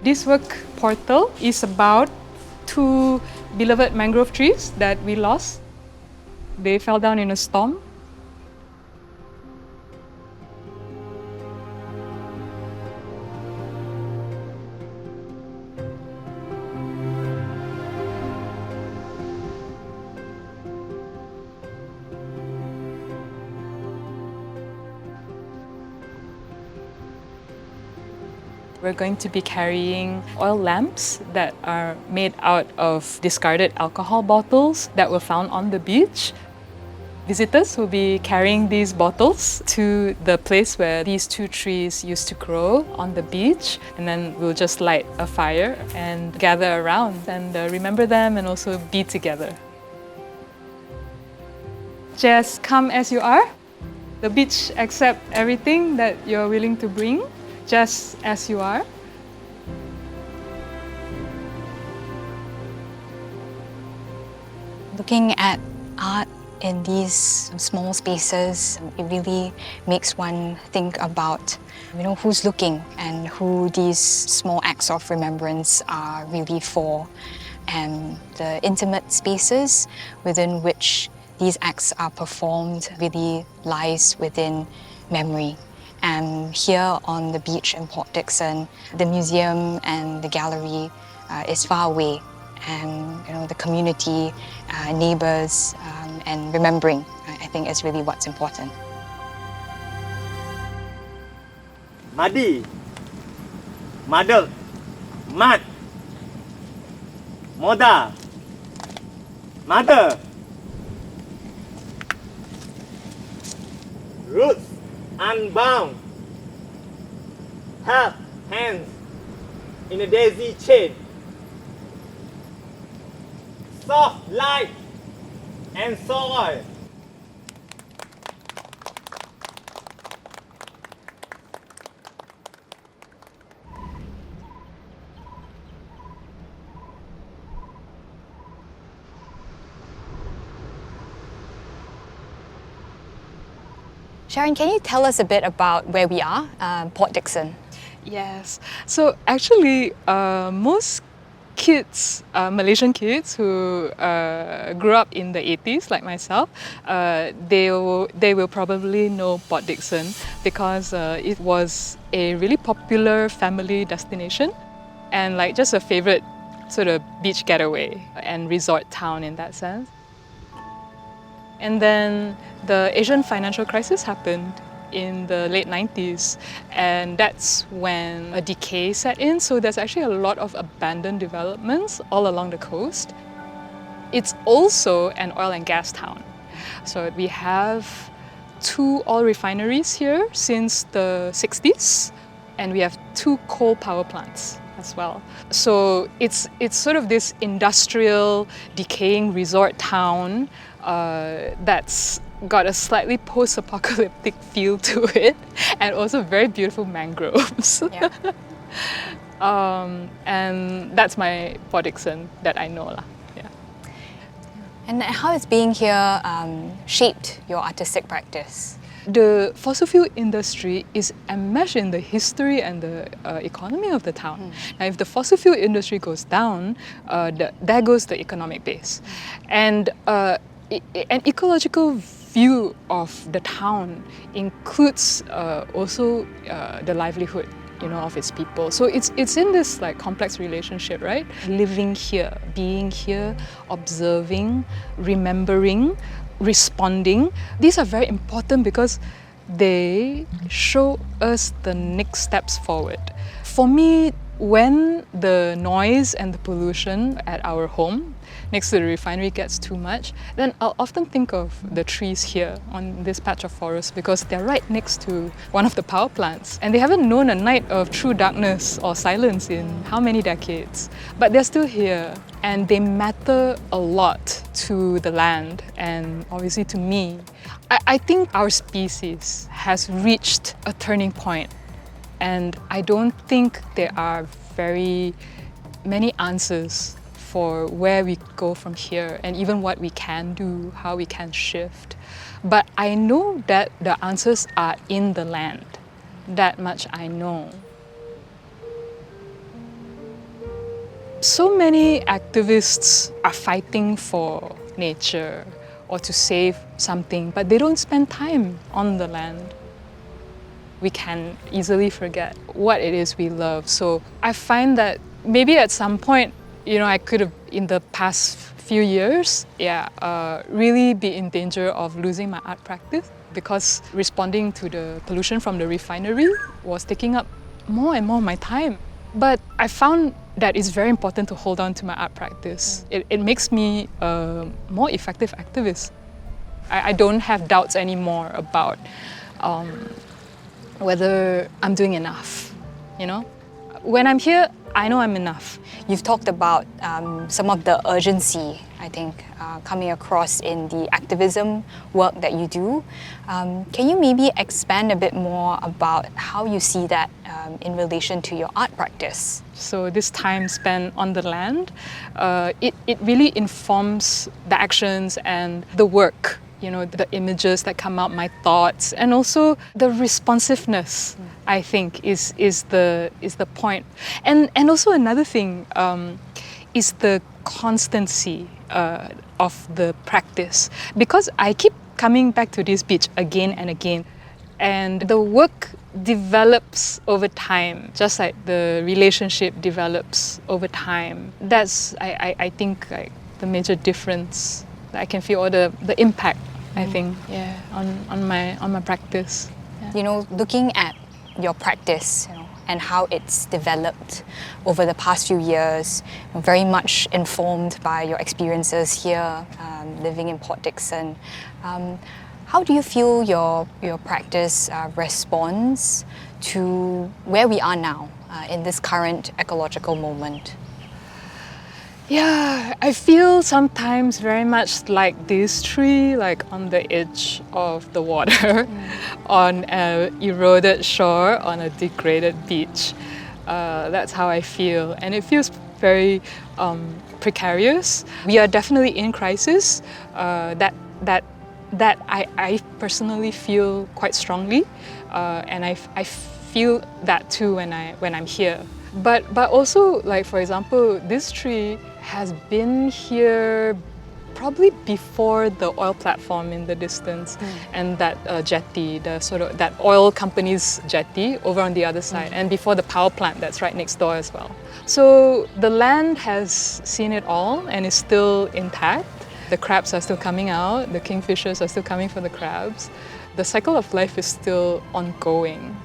This work portal is about 2 beloved mangrove trees that we lost. They fell down in a storm. We're going to be carrying oil lamps that are made out of discarded alcohol bottles that were found on the beach. Visitors will be carrying these bottles to the place where these 2 trees used to grow on the beach, and then we'll just light a fire and gather around and remember them and also be together. Just come as you are. The beach accepts everything that you're willing to bring, just as you are. Looking at art in these small spaces, it really makes one think about, who's looking and who these small acts of remembrance are really for, and the intimate spaces within which these acts are performed really lies within memory. And here on the beach in Port Dickson, the museum and the gallery is far away, and the community, neighbours, and remembering, I think, is really what's important. Madi, Madal, Mat, Moda, Mother. Roots unbound, held hands in a daisy chain. Soft light and soil. Sharon, can you tell us a bit about where we are, Port Dickson? Yes. So actually, most kids, Malaysian kids who grew up in the 80s, like myself, they will probably know Port Dickson because it was a really popular family destination and like just a favorite sort of beach getaway and resort town in that sense. And then the Asian financial crisis happened in the late 90s, and that's when a decay set in. So there's actually a lot of abandoned developments all along the coast. It's also an oil and gas town. So we have 2 oil refineries here since the 60s, and we have 2 coal power plants as well. So it's sort of this industrial, decaying resort town that's got a slightly post-apocalyptic feel to it, and also very beautiful mangroves. Yeah. And that's my Port Dickson that I know lah. Yeah. And how has being here shaped your artistic practice? The fossil fuel industry is enmeshed in the history and the economy of the town. Now, if the fossil fuel industry goes down, there goes the economic base. And an ecological view of the town includes also the livelihood, of its people. So it's in this like complex relationship, right? Living here, being here, observing, remembering, responding. These are very important because they show us the next steps forward. For me, when the noise and the pollution at our home next to the refinery gets too much, then I'll often think of the trees here on this patch of forest because they're right next to one of the power plants. And they haven't known a night of true darkness or silence in how many decades. But they're still here, and they matter a lot to the land and obviously to me. I think our species has reached a turning point, and I don't think there are very many answers for where we go from here and even what we can do, how we can shift. But I know that the answers are in the land. That much I know. So many activists are fighting for nature or to save something, but they don't spend time on the land. We can easily forget what it is we love. So I find that maybe at some point, I could have, in the past few years, really be in danger of losing my art practice because responding to the pollution from the refinery was taking up more and more of my time. But I found that it's very important to hold on to my art practice. It makes me a more effective activist. I don't have doubts anymore about whether I'm doing enough, When I'm here, I know I'm enough. You've talked about some of the urgency, I think, coming across in the activism work that you do. Can you maybe expand a bit more about how you see that in relation to your art practice? So this time spent on the land, it really informs the actions and the work, the images that come out, my thoughts, and also the responsiveness, I think, is the point. And also another thing is the constancy of the practice. Because I keep coming back to this beach again and again, and the work develops over time, just like the relationship develops over time. That's, I think, like the major difference. I can feel all the impact, I think, on my practice. Yeah. Looking at your practice, and how it's developed over the past few years, very much informed by your experiences here, living in Port Dickson. How do you feel your practice responds to where we are now in this current ecological moment? Yeah, I feel sometimes very much like this tree, like on the edge of the water, on an eroded shore, on a degraded beach. That's how I feel, and it feels very precarious. We are definitely in crisis. That I personally feel quite strongly, and I feel that too when I'm here. But also, like for example, this tree has been here probably before the oil platform in the distance and that jetty, the sort of that oil company's jetty over on the other side, and before the power plant that's right next door as well. So the land has seen it all and is still intact. The crabs are still coming out, the kingfishers are still coming for the crabs. The cycle of life is still ongoing.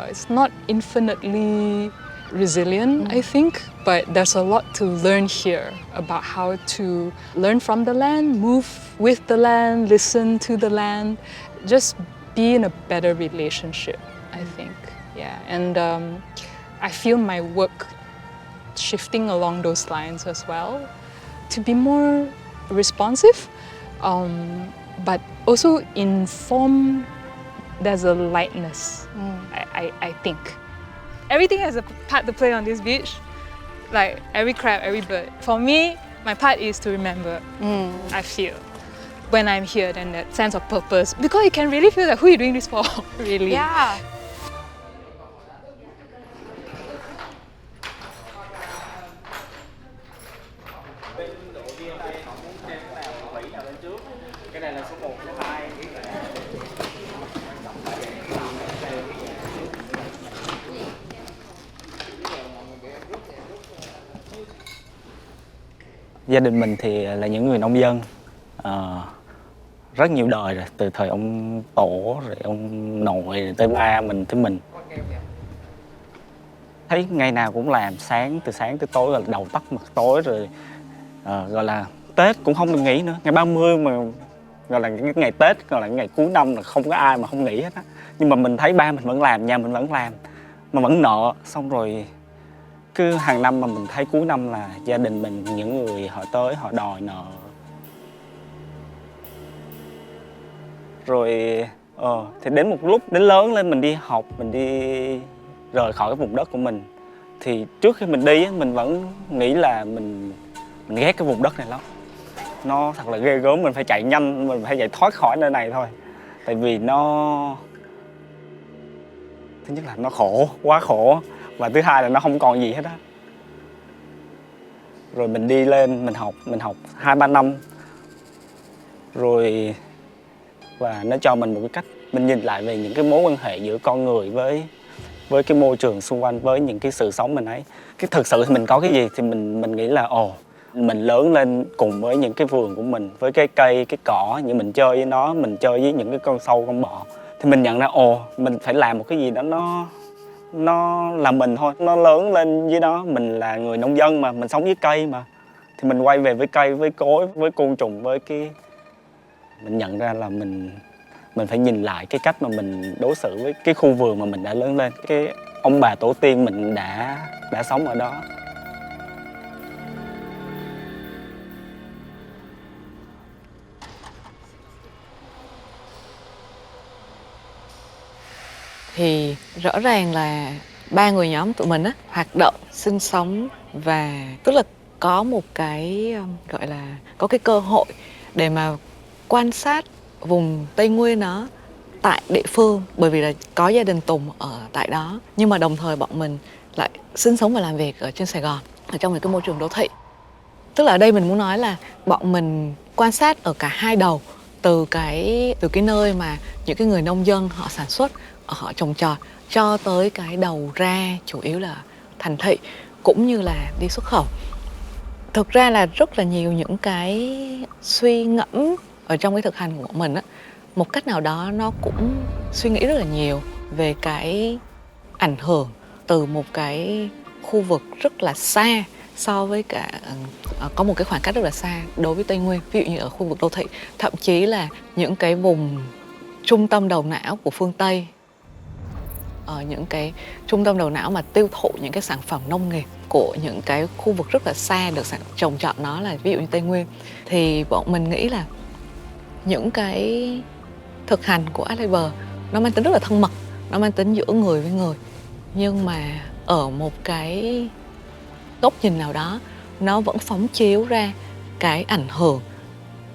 It's not infinitely resilient, I think, but there's a lot to learn here about how to learn from the land, move with the land, listen to the land, just be in a better relationship, I think. Yeah, and I feel my work shifting along those lines as well, to be more responsive, but also informed. There's a lightness, I think. Everything has a part to play on this beach, like every crab, every bird. For me, my part is to remember, I feel. When I'm here, then that sense of purpose, because you can really feel like, who are you doing this for, really? Yeah. Gia đình mình thì là những người nông dân rất nhiều đời rồi, từ thời ông tổ rồi ông nội rồi tới ba mình tới mình. Thấy ngày nào cũng làm từ sáng tới tối, là đầu tắt mặt tối rồi, gọi là Tết cũng không được nghỉ nữa. Ngày 30 mà gọi là cái ngày Tết, gọi là cái ngày cuối năm là không có ai mà không nghỉ hết á. Nhưng mà mình thấy ba mình vẫn làm, nhà mình vẫn làm mà vẫn nợ. Xong rồi cứ hàng năm mà mình thấy cuối năm là gia đình mình, những người họ tới họ đòi nợ. Rồi thì đến một lúc đến lớn lên, mình đi học, mình đi rời khỏi cái vùng đất của mình, thì trước khi mình đi mình vẫn nghĩ là mình ghét cái vùng đất này lắm. Nó thật là ghê gớm, mình phải chạy nhanh, mình phải chạy thoát khỏi nơi này thôi. Tại vì nó, thứ nhất là nó khổ, quá khổ, và thứ hai là nó không còn gì hết á. rồi mình đi lên mình học 2-3 năm rồi, và nó cho mình một cái cách mình nhìn lại về những cái mối quan hệ giữa con người với cái môi trường xung quanh, với những cái sự sống mình ấy. Cái thực sự thì mình có cái gì thì mình nghĩ là mình lớn lên cùng với những cái vườn của mình, với cái cây, cái cỏ, như mình chơi với nó, mình chơi với những cái con sâu, con bọ, thì mình nhận ra mình phải làm một cái gì đó nó là mình thôi, nó lớn lên với nó. Mình là người nông dân mà, mình sống với cây mà, thì mình quay về với cây, với cối, với côn trùng, với cái mình nhận ra là mình phải nhìn lại cái cách mà mình đối xử với cái khu vườn mà mình đã lớn lên, cái ông bà tổ tiên mình đã sống ở đó. Thì rõ ràng là ba người nhóm tụi mình á hoạt động, sinh sống và tức là có một cái gọi là có cái cơ hội để mà quan sát vùng Tây Nguyên nó tại địa phương, bởi vì là có gia đình Tùng ở tại đó, nhưng mà đồng thời bọn mình lại sinh sống và làm việc ở trên Sài Gòn, ở trong một cái môi trường đô thị. Tức là ở đây mình muốn nói là bọn mình quan sát ở cả hai đầu, từ cái nơi mà những cái người nông dân họ sản xuất, họ trồng trọt, cho tới cái đầu ra chủ yếu là thành thị cũng như là đi xuất khẩu. Thực ra là rất là nhiều những cái suy ngẫm ở trong cái thực hành của bọn mình á, một cách nào đó nó cũng suy nghĩ rất là nhiều về cái ảnh hưởng từ một cái khu vực rất là xa so với cả có một cái khoảng cách rất là xa đối với Tây Nguyên, ví dụ như ở khu vực đô thị, thậm chí là những cái vùng trung tâm đầu não của phương Tây, ở những cái trung tâm đầu não mà tiêu thụ những cái sản phẩm nông nghiệp của những cái khu vực rất là xa được trồng trọt, nó là ví dụ như Tây Nguyên. Thì bọn mình nghĩ là những cái thực hành của Art Labor nó mang tính rất là thân mật, nó mang tính giữa người với người, nhưng mà ở một cái góc nhìn nào đó nó vẫn phóng chiếu ra cái ảnh hưởng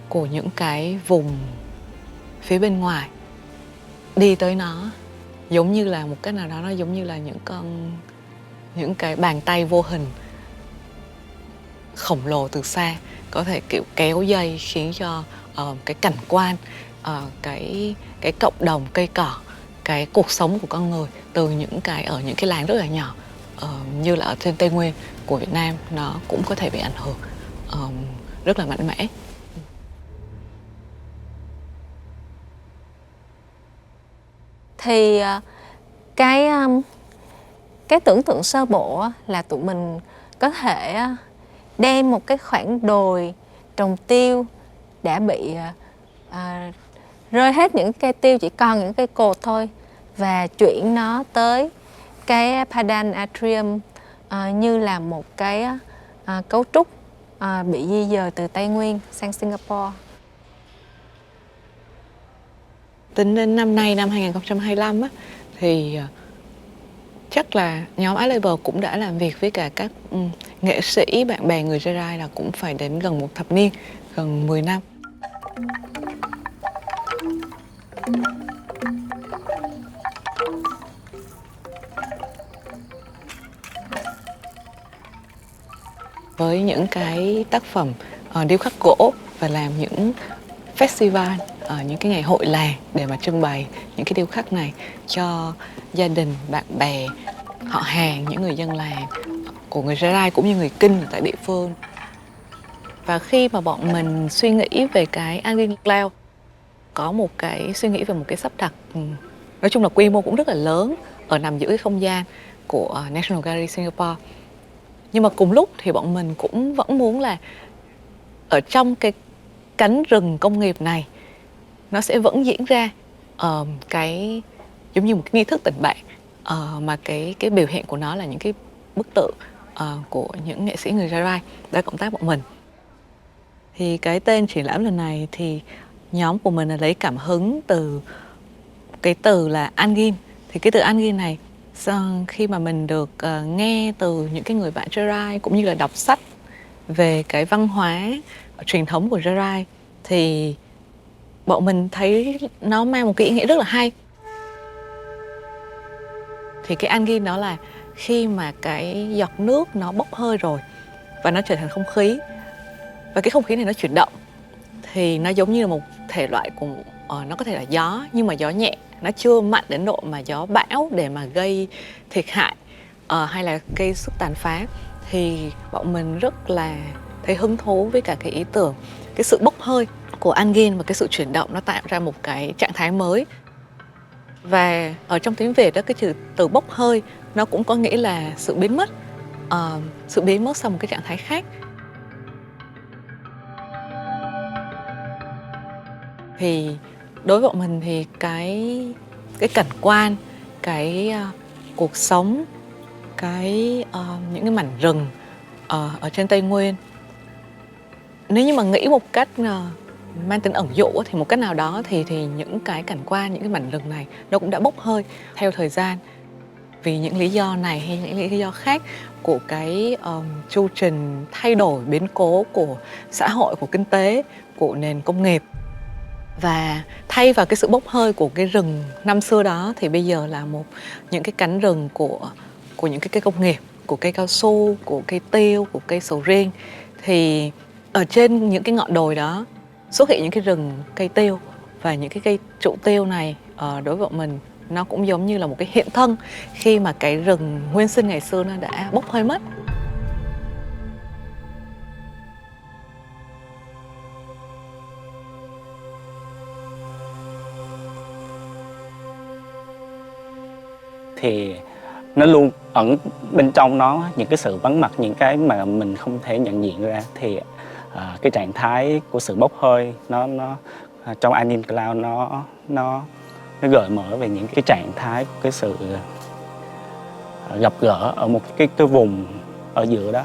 của những cái vùng phía bên ngoài đi tới nó, giống như là một cái nào đó, nó giống như là những cái bàn tay vô hình khổng lồ từ xa có thể kiểu kéo dây, khiến cho cái cảnh quan, cái cộng đồng cây cỏ, cái cuộc sống của con người từ những cái ở những cái làng rất là nhỏ như là ở trên Tây Nguyên của Việt Nam, nó cũng có thể bị ảnh hưởng rất là mạnh mẽ. Thì cái tưởng tượng sơ bộ là tụi mình có thể đem một cái khoảng đồi trồng tiêu đã bị rơi hết những cây tiêu, chỉ còn những cây cột thôi, và chuyển nó tới cái Padang Atrium như là một cái cấu trúc bị di dời từ Tây Nguyên sang Singapore. Tính đến năm nay, năm 2025 á, thì chắc là nhóm Art Labor cũng đã làm việc với cả các nghệ sĩ, bạn bè người Jrai là cũng phải đến gần một thập niên, gần 10 năm. Với những cái tác phẩm điêu khắc gỗ và làm những festival, những cái ngày hội làng để mà trưng bày những cái điêu khắc này cho gia đình, bạn bè, họ hàng, những người dân làng của người Jrai cũng như người Kinh ở tại địa phương. Và khi mà bọn mình suy nghĩ về cái Angin Cloud, có một cái suy nghĩ về một cái sắp đặt nói chung là quy mô cũng rất là lớn ở nằm giữa cái không gian của National Gallery Singapore. Nhưng mà cùng lúc thì bọn mình cũng vẫn muốn là ở trong cái cánh rừng công nghiệp này nó sẽ vẫn diễn ra cái giống như một cái nghi thức tịnh bạn, mà cái biểu hiện của nó là những cái bức tượng của những nghệ sĩ người Jrai đã cộng tác bọn mình. Thì cái tên triển lãm lần này thì nhóm của mình là lấy cảm hứng từ cái từ là Angin. Thì cái từ Angin này khi mà mình được nghe từ những cái người bạn Jrai cũng như là đọc sách về cái văn hóa truyền thống của Jrai, thì bọn mình thấy nó mang một cái ý nghĩa rất là hay. Thì cái Angin đó là khi mà cái giọt nước nó bốc hơi rồi và nó trở thành không khí. Và cái không khí này nó chuyển động thì nó giống như là một thể loại của nó có thể là gió, nhưng mà gió nhẹ, nó chưa mạnh đến độ mà gió bão để mà gây thiệt hại hay là gây sức tàn phá. Thì bọn mình rất là thấy hứng thú với cả cái ý tưởng, cái sự bốc hơi của Angin và cái sự chuyển động nó tạo ra một cái trạng thái mới. Và ở trong tiếng Việt đó, cái từ bốc hơi nó cũng có nghĩa là sự biến mất, sự biến mất sang một cái trạng thái khác. Thì đối với bọn mình thì cái cảnh quan, cái cuộc sống, những cái mảnh rừng ở trên Tây Nguyên, nếu như mà nghĩ một cách mang tính ẩn dụ thì một cách nào đó thì những cái cảnh quan, những cái mảnh rừng này nó cũng đã bốc hơi theo thời gian, vì những lý do này hay những lý do khác của cái chu trình thay đổi biến cố của xã hội, của kinh tế, của nền công nghiệp. Và thay vào cái sự bốc hơi của cái rừng năm xưa đó thì bây giờ là những cái cánh rừng của những cái cây công nghiệp, của cây cao su, của cây tiêu, của cây sầu riêng. Thì ở trên những cái ngọn đồi đó xuất hiện những cái rừng cây tiêu, và những cái cây trụ tiêu này đối với bọn mình nó cũng giống như là một cái hiện thân khi mà cái rừng nguyên sinh ngày xưa nó đã bốc hơi mất. Thì nó luôn ẩn bên trong nó những cái sự vắng mặt, những cái mà mình không thể nhận diện ra. Thì cái trạng thái của sự bốc hơi nó trong Angin Cloud nó gợi mở về những cái trạng thái của cái sự gặp gỡ ở một cái vùng ở giữa đó.